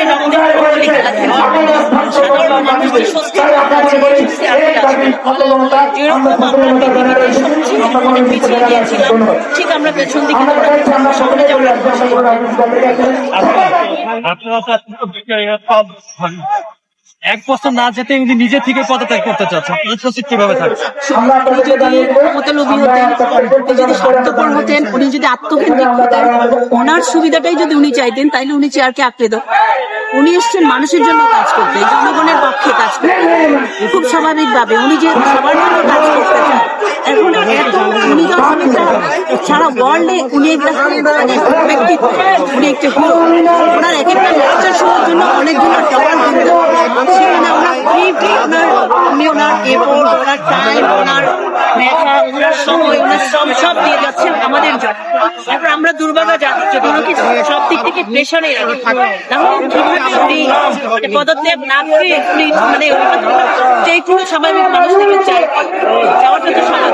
যে রক্তের কৌশলী খেলা খেলে সাধারণ মানুষদের স্বস্তি যেরকম আমরা পৃথিবীতে সবচেয়ে অনেক পিছিয়ে গিয়েছিলাম, ঠিক আমরা পেছন দিকে সামনে যাবো। এক বছর না যেতে উনি নিজে থেকে পদত্যাগ করতে চাচ্ছেন, উপস্থিত কিভাবে থাকবে? উনি যদি ক্ষমতালোভী হতেন, উনি যদি স্বার্থপর হতেন, উনি যদি আত্মকেন্দ্রিক হতেন, ওনার সুবিধাটাই যদি উনি চাইতেন, তাইলে উনি চেয়ারকে আঁকড়ে দেন। উনি এসছেন মানুষের জন্য কাজ করতে, জনগণের পক্ষে কাজ করতে, খুব স্বাভাবিকভাবে উনি যেহেতু সবার জন্য কাজ করতে চান। এখন এত উনি যখন সারা ওয়ার্ল্ডে উনি একটা ব্যক্তিত্ব, উনি একটা হিরো। ওনার এক একটা লেকচার শোনার জন্য অনেকগুলো ডলার কিনতে সেখানে ওনার উনি ওনার এফোর্ট, ওনার টাইম, ওনার মেধা, ওনার সময়, ওনার সব দিয়ে যাচ্ছেন আমাদের জন্য। এখন আমরা দুর্ভাগা জাতি যদি ওনাকে সব দিক থেকে প্রেশারে রাখি, তাহলে কিভাবে উনি পদত্যাগ না করে উনি মানে যেটুকু স্বাভাবিক মানুষ থেকে চাই যাওয়াটা তো স্বাভাবিক।